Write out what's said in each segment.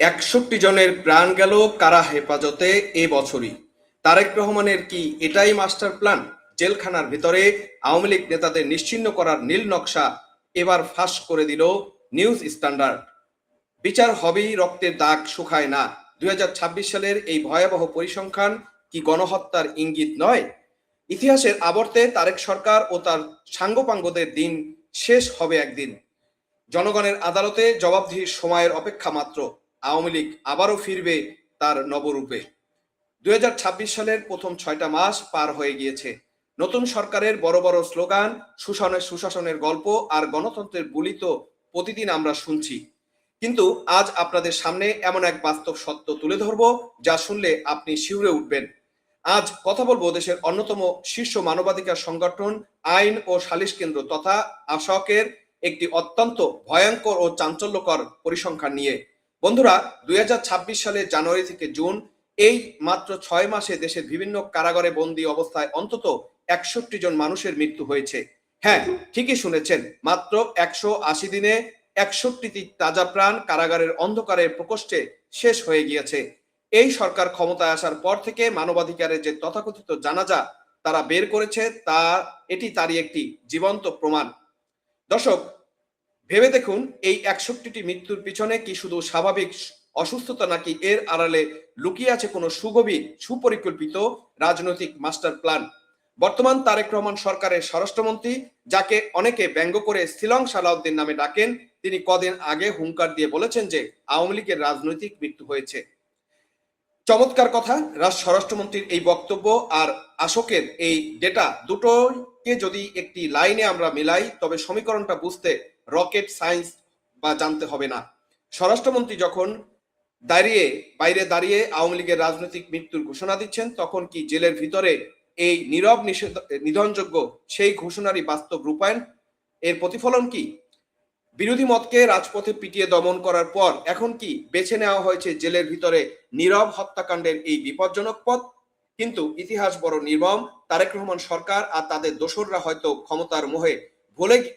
৬১ জনের প্রাণ গেল কারা হেফাজতে এ বছরই। তারেক রহমানের কি এটাই মাস্টার প্ল্যান? জেলখানার ভিতরে আওয়ামী লীগ নেতাদের নিশ্চিহ্ন করার নীল নকশা এবার ফাঁস করে দিল নিউজ স্ট্যান্ডার্ড। বিচার হবেই, রক্তের দাগ শুকায় না। ২০২৬ সালের এই ভয়াবহ পরিসংখ্যান কি গণহত্যার ইঙ্গিত নয়? ইতিহাসের আবর্তে তারেক সরকার ও তার সাঙ্গপাঙ্গদের দিন শেষ হবে একদিন। জনগণের আদালতে জবাবদিহির সময়ের অপেক্ষা মাত্র। আওয়ামী লীগ আবারও ফিরবে তার নবরূপে। ২০২৬ সালের প্রথম ৬টা মাস পার হয়ে গিয়েছে। নতুন সরকারের বড় বড় স্লোগান, সুশাসনের গল্প আর গণতন্ত্রের বুলি তো প্রতিদিন আমরা শুনছি। কিন্তু আজ আপনাদের সামনে এমন এক বাস্তব সত্য তুলে ধরব, যা শুনলে আপনি শিউরে উঠবেন। আজ কথা বলবো দেশের অন্যতম শীর্ষ মানবাধিকার সংগঠন আইন ও সালিশ কেন্দ্র তথা আশকের একটি অত্যন্ত ভয়ঙ্কর ও চাঞ্চল্যকর পরিসংখ্যান নিয়ে। বন্ধুরা, ২০২৬ সালের জানুয়ারি থেকে জুন, এই মাত্র ৬ মাসে দেশের বিভিন্ন কারাগারে বন্দী অবস্থায় অন্তত ৬১ জন মানুষের মৃত্যু হয়েছে। হ্যাঁ, ঠিকই শুনেছেন, মাত্র ১৮০ দিনে ৬১টি তাজা প্রাণ কারাগারের অন্ধকারের প্রকোষ্ঠে শেষ হয়ে গিয়েছে। এই সরকার ক্ষমতায় আসার পর থেকে মানবাধিকারের যে তথাকথিত জানাজা তারা বের করেছে, এটি তারই একটি জীবন্ত প্রমাণ। দর্শক, ভেবে দেখুন, এই ৬১টি মৃত্যুর পিছনে কি শুধু স্বাভাবিক অসুস্থতা, নাকি এর আড়ালে লুকিয়ে আছে কোনো সুপরিকল্পিত রাজনৈতিক মাস্টার প্ল্যান? বর্তমান তারেক রহমান সরকারের স্বরাষ্ট্রমন্ত্রী, যাকে অনেকে ব্যঙ্গ করে শিলং সালাউদ্দিন নামে ডাকেন, তিনি কদিন আগে হুঙ্কার দিয়ে বলেছেন যে আওয়ামী লীগের রাজনৈতিক মৃত্যু হয়েছে। চমৎকার কথা। স্বরাষ্ট্রমন্ত্রীর এই বক্তব্য আর আশোকের এই ডেটা দুটোকে যদি একটি লাইনে আমরা মিলাই, তবে সমীকরণটা বুঝতে রকেট সায়েন্স বা জানতে হবে না। স্বরাষ্ট্রমন্ত্রী যখন বাইরে দাঁড়িয়ে আওয়ামী লীগের রাজনৈতিক মৃত্যুর ঘোষণা দিচ্ছেন, তখন কি জেলের ভিতরে এই নীরব নিধনযোগ্য সেই ঘোষণারই বাস্তব রূপায়ণ? এর প্রতিফলন কি? বিরোধী মতকে রাজপথে পিটিয়ে দমন করার পর এখন কি বেছে নেওয়া হয়েছে জেলের ভিতরে নীরব হত্যাকাণ্ডের এই বিপজ্জনক পথ? কিন্তু ইতিহাস বড় নির্মম। তারেক রহমান সরকার আর তাদের দোসররা হয়তো ক্ষমতার মোহে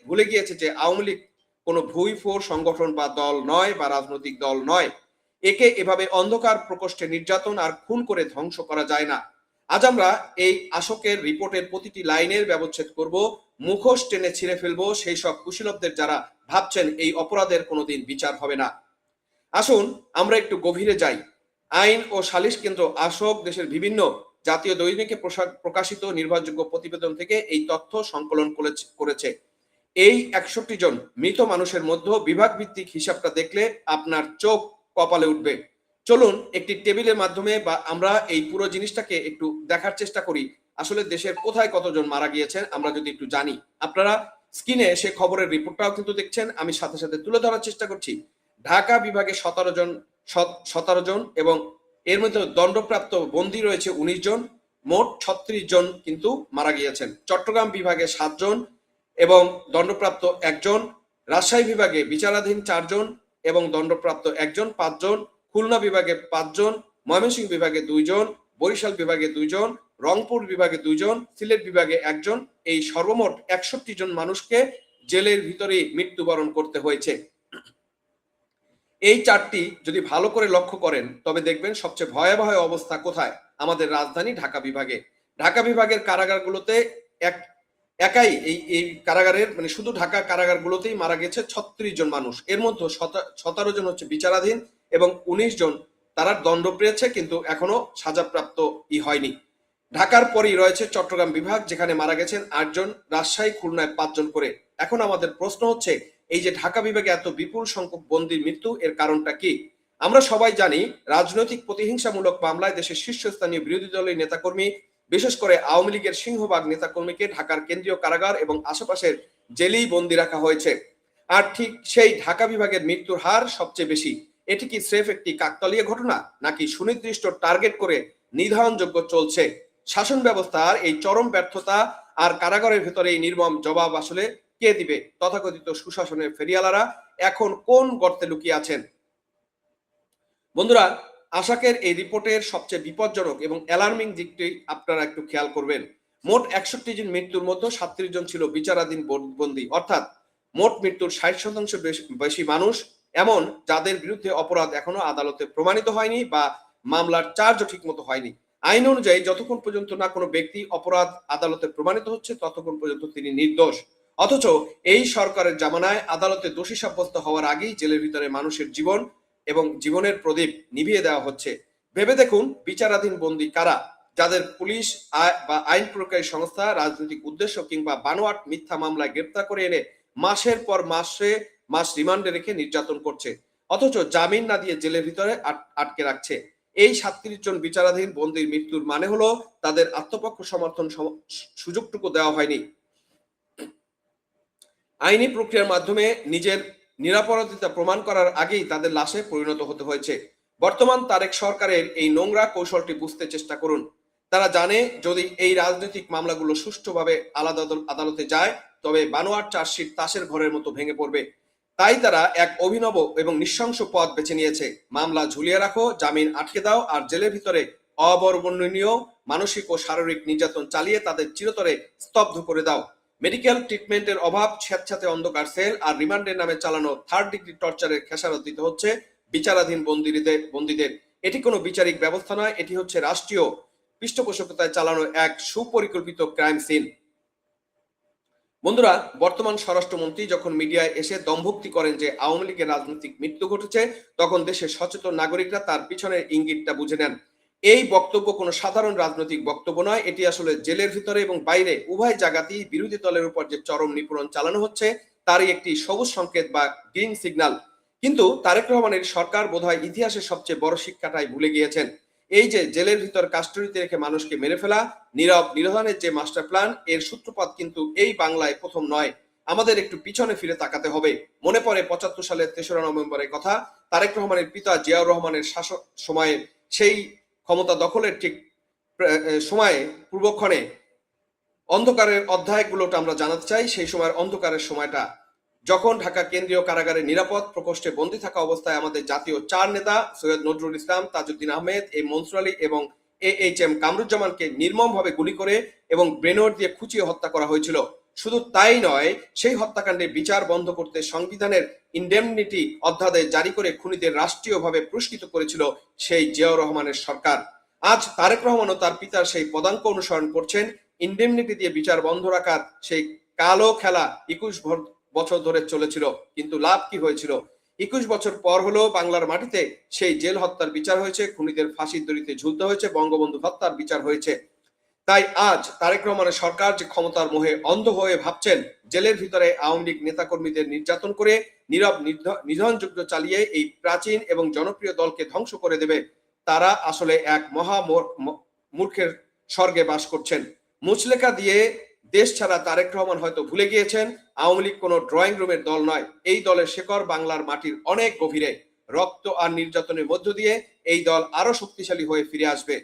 ভুলে গিয়েছে যে আওয়ামী লীগ কোনো ভুইফোর সংগঠন বা দল নয়, বা রাজনৈতিক দল নয়। একে এভাবে অন্ধকার প্রকোষ্ঠে নির্যাতন আর খুন করে ধ্বংস করা যায় না। আজ আমরা এই আশোকের রিপোর্টের প্রতিটি লাইনের ব্যবচ্ছেদ করব, মুখোশ টেনে ছিঁড়ে ফেলবো সেই সব কুশীলবদের যারা ভাবছেন এই অপরাধের কোনোদিন বিচার হবে না। আসুন আমরা একটু গভীরে যাই। আইন ও সালিশ কেন্দ্র আশোক দেশের বিভিন্ন জাতীয় দৈনিকে প্রকাশিত নির্ভরযোগ্য প্রতিবেদন থেকে এই তথ্য সংকলন করেছে। এই ৬১ জন মৃত মানুষের মধ্যে বিভাগ ভিত্তিক হিসাবটা দেখলে আপনার চোখ কপালে উঠবে। চলুন একটি টেবিলের মাধ্যমে বা আমরা এই পুরো জিনিসটাকে একটু দেখার চেষ্টা করি, আসলে দেশের কোথায় কতজন মারা গিয়েছেন আমরা যদি একটু জানি। আপনারা স্ক্রিনে সে খবরের রিপোর্টটাও কিন্তু দেখছেন, আমি সাথে সাথে তুলে ধরার চেষ্টা করছি। ঢাকা বিভাগে ১৭ জন এবং এর মধ্যে দণ্ডপ্রাপ্ত বন্দী রয়েছে ১৯ জন, মোট ৩৬ জন কিন্তু মারা গিয়েছেন। চট্টগ্রাম বিভাগে ৭ জন এবং দণ্ডপ্রাপ্ত ১ জন, রাজশাহী বিভাগে বিচারাধীন ৪ জন এবং দণ্ডপ্রাপ্ত ১ জন ৫ জন, খুলনা বিভাগে ৫ জন, ময়মনসিংহ বিভাগে ২ জন, বরিশাল বিভাগে ২ জন, রংপুর বিভাগে ২ জন, সিলেট বিভাগে ১ জন। এই সর্বমোট ৬১ জন মানুষকে জেলের ভিতরে মৃত্যুবরণ করতে হয়েছে। এই চারটি যদি ভালো করে লক্ষ্য করেন, তবে দেখবেন সবচেয়ে ভয়াবহ অবস্থা কোথায়? আমাদের রাজধানী ঢাকা বিভাগে। ঢাকা বিভাগের কারাগারগুলোতে একাই এই কারাগারের মানে শুধু ঢাকা কারাগারগুলোতেই মারা গেছে ৩৬ জন মানুষ। এর মধ্যে ১৭ জন হচ্ছে বিচারাধীন এবং ১৯ জন তারা দণ্ড পেয়েছে, কিন্তু এখনো সাজাপ্রাপ্ত হয়নি। ঢাকার পরই রয়েছে চট্টগ্রাম বিভাগ, যেখানে মারা গেছেন ৮ জন, রাজশাহী, খুলনায় ৫ জন করে। এখন আমাদের প্রশ্ন হচ্ছে, এই যে ঢাকা বিভাগে এত বিপুল সংখ্যক বন্দীর মৃত্যু, এর কারণটা কি? আমরা সবাই জানি, রাজনৈতিক প্রতিহিংসামূলক মামলায় দেশের শীর্ষস্থানীয় বিরোধী দলের নেতাকর্মী, বিশেষ করে আওয়ামী লীগের সিংহভাগ নেতাকর্মীকে ঢাকার কেন্দ্রীয় কারাগার এবং আশেপাশের জেলেই বন্দী রাখা হয়েছে। আর ঠিক সেই ঢাকা বিভাগের মৃত্যুর হার সবচেয়ে বেশি। এটি কি স্রেফ একটি কাকতালীয় ঘটনা, নাকি সুনির্দিষ্ট টার্গেট করে নির্ধারণযোগ্য চলছে? শাসন ব্যবস্থার এই চরম ব্যর্থতা আর কারাগারের ভেতরে এই নির্মম জবাব আসলে কে দিবে? তথাকথিত সুশাসনের ফেরিয়ালারা এখন কোন গর্তে লুকিয়ে আছেন? বন্ধুরা, আশাকের এই রিপোর্টের সবচেয়ে বিপজ্জনক এবং অ্যালার্মিং দিকটি আপনারা একটু খেয়াল করবেন। মোট ৬১ জন মৃত্যুর মধ্যে ৩৭ জন ছিল বিচারাধীন বন্দী, অর্থাৎ মোট মৃত্যুর ৬০% বেশি মানুষ এমন যাদের বিরুদ্ধে অপরাধ এখনো আদালতে প্রমাণিত হয়নি বা মামলার চার্জও ঠিক মতো হয়নি। আইন অনুযায়ী যতক্ষণ পর্যন্ত না কোনো ব্যক্তি অপরাধ আদালতে প্রমাণিত হচ্ছে ততক্ষণ পর্যন্ত তিনি নির্দোষ। অথচ এই সরকারের জামানায় আদালতে দোষী সাব্যস্ত হওয়ার আগেই জেলের ভিতরে মানুষের জীবন এবং জীবনের প্রদীপ নিভিয়ে দেওয়া হচ্ছে। ভেবে দেখুন বিচারাধীন বন্দী কারা, যাদের পুলিশ বা আইন প্রয়োগকারী সংস্থা রাজনৈতিক উদ্দেশ্য কিংবা বানোয়াট মিথ্যা মামলায় গ্রেপ্তার করে এনে মাসের পর মাস রিমান্ডে রেখে নির্যাতন করছে, অথচ জামিন না দিয়ে জেলের ভিতরে আটকে রাখছে। এই ৩৭ জন বিচারাধীন বন্দীর মৃত্যুর মানে হলো তাদের আত্মপক্ষ সমর্থন সুযোগটুকু দেওয়া হয়নি। আইনি প্রক্রিয়ার মাধ্যমে নিজের নিরাপরাধিতা প্রমাণ করার আগেই তাদের লাশে পরিণত হতে হয়েছে। বর্তমান তারেক সরকারের এই নোংরা কৌশলটি বুঝতে চেষ্টা করুন। তারা জানে যদি এই রাজনৈতিক মামলাগুলো সুষ্ঠুভাবে আলাদা আদালতে যায় তবে বানোয়াট চার্জশিট তাসের ঘরের মতো ভেঙে পড়বে। তাই তারা এক অভিনব এবং নৃশংস পথ বেছে নিয়েছে। মামলা ঝুলিয়ে রাখো, জামিন আটকে দাও আর জেলের ভিতরে অবর্ণনীয় মানসিক ও শারীরিক নির্যাতন চালিয়ে তাদের চিরতরে স্তব্ধ করে দাও। মেডিকেল ট্রিটমেন্টের অভাব, স্বেচ্ছাতে অন্ধকার সেল আর রিমান্ডের নামে চালানো 3rd ডিগ্রি টর্চারের খেসারত দিতে হচ্ছে বিচারাধীন বন্দীদের। এটি কোনো বিচারিক ব্যবস্থা নয়, এটি হচ্ছে রাষ্ট্রীয় পৃষ্ঠপোষকতায় চালানো এক সুপরিকল্পিত ক্রাইম সিন। বন্ধুরা, বর্তমান স্বরাষ্ট্রমন্ত্রী যখন মিডিয়ায় এসে দম্ভোক্তি করেন যে আওয়ামী লীগের রাজনৈতিক মৃত্যু ঘটেছে, তখন দেশের সচেতন নাগরিকরা তার পিছনের ইঙ্গিতটা বুঝে নেন। এই বক্তব্য কোনো সাধারণ রাজনৈতিক বক্তব্য নয়, এটি আসলে জেলের ভিতরে এবং বাইরে উভয় জায়গাতেই বিরোধী দলের উপর যে চরম নিপীড়ন চালানো হচ্ছে তারই একটি সবুজ সংকেত বা গ্রিন সিগন্যাল। কিন্তু তারেক রহমানের সরকার বোধহয় ইতিহাসের সবচেয়ে বড় শিক্ষাটাই ভুলে গিয়েছেন। এই যে জেলের ভিতর কাস্টডিতে রেখে মানুষকে মেরে ফেলা, নীরব নিধনের যে মাস্টার প্ল্যান, এর সূত্রপাত কিন্তু এই বাংলায় প্রথম নয়। আমাদের একটু পিছনে ফিরে তাকাতে হবে। মনে পড়ে ৭৫ সালের ৩রা নভেম্বরের কথা। তারেক রহমানের পিতা জিয়াউর রহমানের শাসক সময়ে সেই ক্ষমতা দখলের ঠিক সময়ে পূর্বক্ষণে অন্ধকারের অধ্যায়গুলোটা আমরা জানাতে চাই। সেই সময়ের অন্ধকারের সময়টা যখন ঢাকা কেন্দ্রীয় কারাগারে নিরাপদ প্রকোষ্ঠে বন্দী থাকা অবস্থায় আমাদের জাতীয় ৪ নেতা সৈয়দ নজরুল ইসলাম, তাজউদ্দিন আহমেদ, এ মনসুর আলী এবং AHM কামরুজ্জামানকে নির্মমভাবে গুলি করে এবং গ্রেনেড দিয়ে খুঁচিয়ে হত্যা করা হয়েছিল। শুধু তাই নয়, সেই হত্যাকাণ্ডের বিচার বন্ধ করতে সংবিধানের ইনডেমনিটি অধ্যাদেশ জারি করে খুনিদের রাষ্ট্রীয়ভাবে পুরস্কৃত করেছিল সেই জিয়াউর রহমানের সরকার। আজ তারেক রহমানও তার পিতার সেই পদাঙ্ক অনুসরণ করছেন। ইনডেমনিটি দিয়ে বিচার বন্ধ রাখার সেই কালো খেলা ২১ বছর ধরে চলেছিল, কিন্তু লাভ কি হয়েছিল? ২১ বছর পর হলো বাংলার মাটিতে সেই জেল হত্যার বিচার হয়েছে, খুনিদের ফাঁসির দড়িতে ঝুলতে হয়েছে, বঙ্গবন্ধু হত্যার বিচার হয়েছে। তাই আজ তারেক রহমানের সরকার যে ক্ষমতার মোহে অন্ধ হয়ে ভাবছেন জেলের ভিতরে আওয়ামী লীগ নেতাকর্মীদের নির্যাতন করে নীরব নিধনযজ্ঞ চালিয়ে এই প্রাচীন এবং জনপ্রিয় দলকে ধ্বংস করে দেবে, তারা আসলে এক মহা মূর্খের স্বর্গে বাস করছেন। মুচলেখা দিয়ে দেশ ছাড়া তারেক রহমান হয়তো ভুলে গিয়েছেন আওয়ামী লীগ কোনো ড্রয়িং রুমের দল নয়। এই দলের শেকড় বাংলার মাটির অনেক গভীরে। রক্ত আর নির্যাতনের মধ্য দিয়ে এই দল আরো শক্তিশালী হয়ে ফিরে আসবে।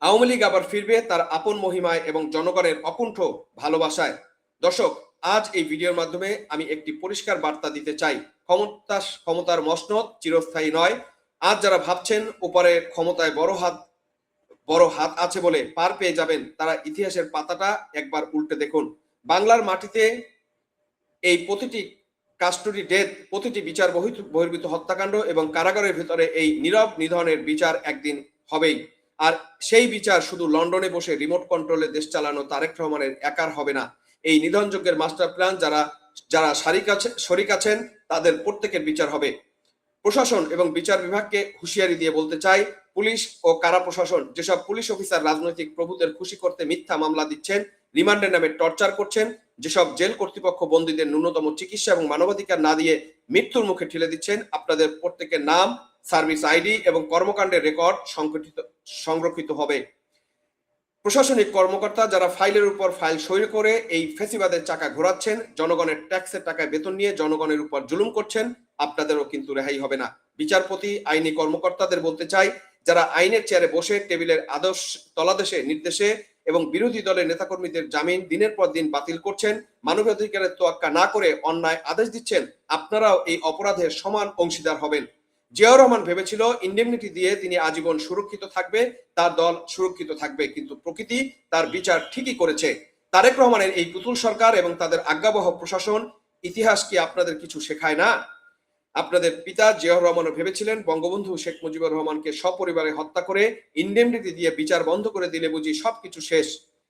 আওয়ামী লীগ আবার ফিরবে তার আপন মহিমায় এবং জনগণের অকুণ্ঠ ভালোবাসায়। দর্শক, আজ এই ভিডিওর মাধ্যমে আমি একটি পরিষ্কার বার্তা দিতে চাই। ক্ষমতার মসনদ চিরস্থায়ী নয়। আজ যারা ভাবছেন উপরে ক্ষমতায় বড় হাত আছে বলে পার পেয়ে যাবেন, তারা ইতিহাসের পাতাটা একবার উল্টে দেখুন। বাংলার মাটিতে এই প্রতিটি কাস্টডি ডেথ, প্রতিটি বিচার বহির্ভূত হত্যাকাণ্ড এবং কারাগারের ভিতরে এই নীরব নিধনের বিচার একদিন হবেই। আর সেই বিচার শুধু লন্ডনে বসে রিমোট কন্ট্রোলে দেশ চালানো তারেক রহমানের একার হবে না। এই নিধনযজ্ঞের মাস্টার প্ল্যান যারা শরিক আছেন তাদের প্রত্যেকের বিচার হবে। প্রশাসন এবং বিচার বিভাগকে হুঁশিয়ারি দিয়ে বলতে চাই, পুলিশ ও কারা প্রশাসন যেসব পুলিশ অফিসার রাজনৈতিক প্রভুদের খুশি করতে মিথ্যা মামলা দিচ্ছেন, রিমান্ডের নামে টর্চার করছেন, যেসব জেল কর্তৃপক্ষ বন্দীদের ন্যূনতম চিকিৎসা এবং মানবাধিকার না দিয়ে মৃত্যুর মুখে ঠেলে দিচ্ছেন, আপনাদের প্রত্যেকের নাম, সার্ভিস আইডি এবং কর্মকাণ্ডের রেকর্ড সংরক্ষিত হবে। প্রশাসনিক কর্মকর্তা যারা ফাইলের উপর ফাইল সই করে এই ফ্যাসিবাদের চাকা ঘোরাচ্ছেন, জনগণের ট্যাক্সের টাকায় বেতন নিয়ে জনগণের উপর জুলুম করছেন, আপনাদেরও কিন্তু রেহাই হবে না। বিচারপতি, আইনি কর্মকর্তাদের বলতে চাই, যারা আইনের চেয়ারে বসে টেবিলের তলাদেশে নির্দেশে এবং বিরোধী দলের নেতাকর্মীদের জামিন দিনের পর দিন বাতিল করছেন, মানবাধিকারের তোয়াক্কা না করে অন্যায় আদেশ দিচ্ছেন, আপনারাও এই অপরাধের সমান অংশীদার হবেন। জিয়াউর রহমান ভেবেছিল ইনডেমনিটি দিয়ে তিনি আজীবন সুরক্ষিত থাকবে, তার দল সুরক্ষিত থাকবে, কিন্তু প্রকৃতি তার বিচার ঠিকই করেছে। তারেক রহমানের এই পুতুল সরকার এবং তাদের আজ্ঞাবহ প্রশাসন, ইতিহাস কি আপনাদের কিছু শেখায় না? আপনাদের পিতা জিয়াউর রহমানও ভেবেছিলেন বঙ্গবন্ধু শেখ মুজিবুর রহমানকে সপরিবারে হত্যা করে ইনডেমনিটি দিয়ে বিচার বন্ধ করে দিলে বুঝি সবকিছু শেষ।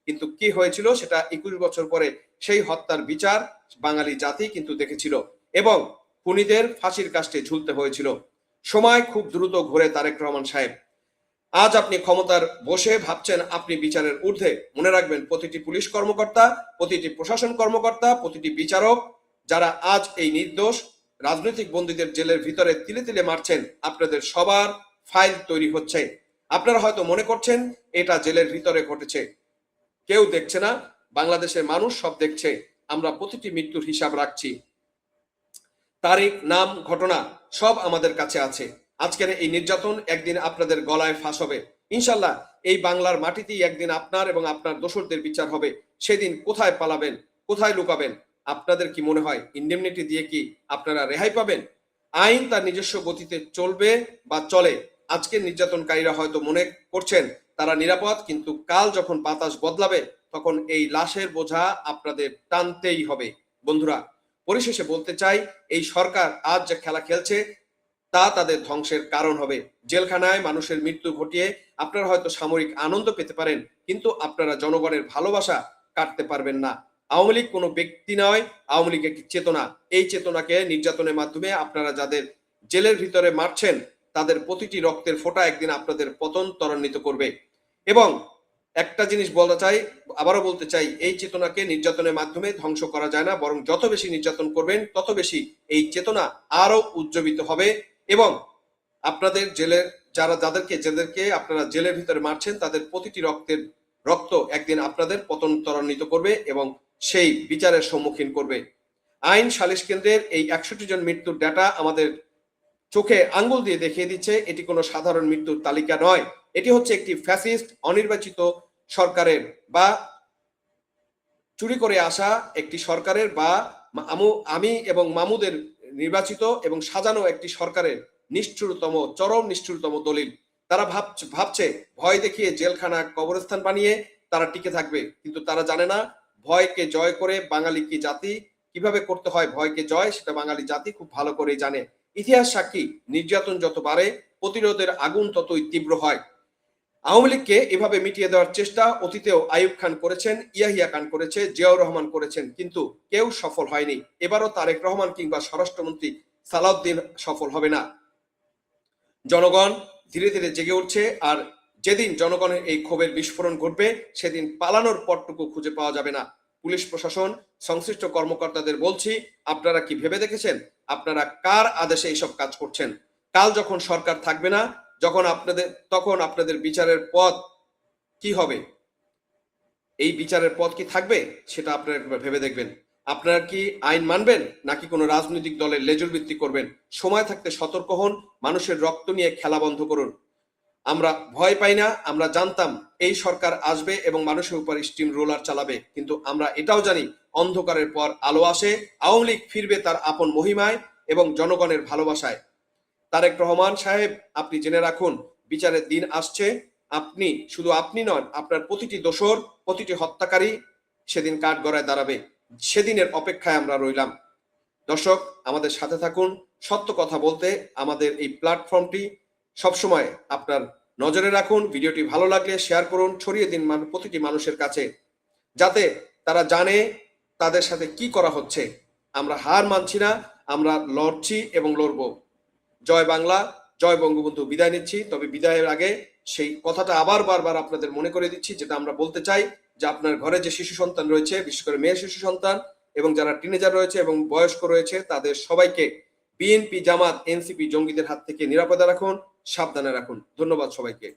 কিন্তু কি হয়েছিল সেটা 21 বছর পরে সেই হত্যার বিচার বাঙালি জাতি কিন্তু দেখেছিল এবং খুনিদের ফাঁসির কাস্টে ঝুলতে হয়েছিল। সময় খুব দ্রুত ঘোরে তারেক রহমান সাহেব। আজ আপনি ক্ষমতার বসে ভাবছেন আপনি বিচারের ঊর্ধ্বে। মনে রাখবেন, প্রতিটি পুলিশ কর্মকর্তা, প্রতিটি প্রশাসন কর্মকর্তা, প্রতিটি বিচারক যারা আজ এই নির্দোষ রাজনৈতিক বন্দীদের জেলের ভিতরে তিলে তিলে মারছেন, আপনাদের সবার ফাইল তৈরি হচ্ছে। আপনারা হয়তো মনে করছেন এটা জেলের ভিতরে ঘটেছে, কেউ দেখছে না, বাংলাদেশের মানুষ সব দেখছে। আমরা প্রতিটি মৃত্যুর হিসাব রাখছি, তারিখ, নাম, ঘটনা সব আমাদের কাছে আছে। আজকের এই নির্যাতন একদিন আপনাদের গলায় ফাঁস হবে। ইনশাল্লাহ এই বাংলার মাটিতেই একদিন আপনার এবং আপনার দোসরদের বিচার হবে। সেদিন কোথায় পালাবেন, কোথায় লুকাবেন? আপনাদের কি মনে হয় ইনডেমনিটি দিয়ে কি আপনারা রেহাই পাবেন? আইন তার নিজস্ব গতিতে চলবে বা চলে। আজকের নির্যাতনকারীরা হয়তো মনে করছেন তারা নিরাপদ, কিন্তু কাল যখন বাতাস বদলাবে তখন এই লাশের বোঝা আপনাদের টানতেই হবে। বন্ধুরা, পরিশেষে বলতে চাই, এই সরকার আজ যে খেলা খেলছে তা তাদের ধ্বংসের কারণ হবে। জেলখানায় মানুষের মৃত্যু ঘটিয়ে আপনারা হয়তো সামরিক আনন্দ পেতে পারেন, কিন্তু আপনারা জনগণের ভালোবাসা কাটতে পারবেন না। আওয়ামী লীগ কোনো ব্যক্তি নয়, আওয়ামী লীগ একটি চেতনা। এই চেতনাকে নির্যাতনের মাধ্যমে আপনারা যাদের জেলের ভিতরে মারছেন তাদের প্রতিটি রক্তের ফোঁটা একদিন আপনাদের পতন ত্বরান্বিত করবে। এবং একটা জিনিস বলতে চাই, আবারও বলতে চাই, এই চেতনাকে নির্যাতনের মাধ্যমে ধ্বংস করা যায় না, বরং যত বেশি নির্যাতন করবেন তত বেশি এই চেতনা আরো উজ্জীবিত হবে এবং আপনাদের জেলের যাদেরকে আপনারা জেলের ভিতরে মারছেন তাদের প্রতিটি রক্ত একদিন আপনাদের পতন ত্বরান্বিত করবে এবং সেই বিচারের সম্মুখীন করবে। আইন সালিশ কেন্দ্রের এই 61 জন মৃত্যুর ডাটা আমাদের চোখে আঙ্গুল দিয়ে দেখিয়ে দিচ্ছে এটি কোনো সাধারণ মৃত্যুর তালিকা নয়। এটি হচ্ছে একটি ফ্যাসিস্ট অনির্বাচিত সরকারের বা চুরি করে আসা একটি সরকারের বা আমি এবং মামুদের নির্বাচিত এবং সাজানো একটি সরকারের নিষ্ঠুরতম, চরম নিষ্ঠুরতম দলিল। তারা ভাবছে ভয় দেখিয়ে জেলখানা কবরস্থান বানিয়ে তারা টিকে থাকবে, কিন্তু তারা জানে না ভয়কে জয় করে বাঙালি কি জাতি কিভাবে করতে হয়। ভয়কে জয় সেটা বাঙালি জাতি খুব ভালো করেই জানে। ইতিহাস সাক্ষী, নির্যাতন যত বাড়ে প্রতিরোধের আগুন ততই তীব্র হয়। আওয়ামী লীগকে এভাবে মিটিয়ে দেওয়ার চেষ্টা অতীতেও আইয়ুব খান করেছেন, ইয়াহিয়া খান করেছে, জিয়াউর রহমান করেছেন, কিন্তু কেউ সফল হয়নি। এবারও তারেক রহমান কিংবা স্বরাষ্ট্রমন্ত্রী সালাউদ্দিন সফল হবে না। জনগণ ধীরে ধীরে জেগে উঠছে, আর যেদিন জনগণের এই ক্ষোভের বিস্ফোরণ ঘটবে সেদিন পালানোর পথটুকু খুঁজে পাওয়া যাবে না। পুলিশ প্রশাসন, সংশ্লিষ্ট কর্মকর্তাদের বলছি, আপনারা কি ভেবে দেখেছেন আপনারা কার আদেশে এইসব কাজ করছেন? কাল যখন সরকার থাকবে না, তখন আপনাদের বিচারের পথ কি হবে? এই বিচারের পথ কি থাকবে সেটা আপনারা একবার ভেবে দেখবেন। আপনারা কি আইন মানবেন নাকি কোনো রাজনৈতিক দলের লেজুর ভিত্তি করবেন? সময় থাকতে সতর্ক হন, মানুষের রক্ত নিয়ে খেলা বন্ধ করুন। আমরা ভয় পাই না, আমরা জানতাম এই সরকার আসবে এবং মানুষের উপর স্টিম রোলার চালাবে, কিন্তু আমরা এটাও জানি অন্ধকারের পর আলো আসে। আওয়ামী লীগ ফিরবে তার আপন মহিমায় এবং জনগণের ভালোবাসায়। তারেক রহমান সাহেব, আপনি জেনে রাখুন, বিচারের দিন আসছে। শুধু আপনি নন, আপনার প্রতিটি দোসর, প্রতিটি হত্যাকারী সেদিন কাঠগড়ায় দাঁড়াবে। সেদিনের অপেক্ষায় আমরা রইলাম। দর্শক, আমাদের সাথে থাকুন। সত্য কথা বলতে আমাদের এই প্ল্যাটফর্মটি সবসময় আপনার নজরে রাখুন। ভিডিওটি ভালো লাগলে শেয়ার করুন, ছড়িয়ে দিন প্রতিটি মানুষের কাছে, যাতে তারা জানে তাদের সাথে কি করা হচ্ছে। আমরা হার মানছি না, আমরা লড়ছি এবং লড়ব। জয় বাংলা, জয় বঙ্গবন্ধু। বিদায় নিচ্ছি, তবে বিদায়ের আগে সেই কথাটা আবার বারবার আপনাদের মনে করে দিচ্ছি, যেটা আমরা বলতে চাই, যে আপনার ঘরে যে শিশু সন্তান রয়েছে, বিশেষ করে মেয়ে শিশু সন্তান এবং যারা টিনেজার রয়েছে এবং বয়স্ক রয়েছে, তাদের সবাইকে বিএনপি, জামাত, এনসিপি জঙ্গিদের হাত থেকে নিরাপদে রাখুন, সাবধানে রাখুন। ধন্যবাদ সবাইকে।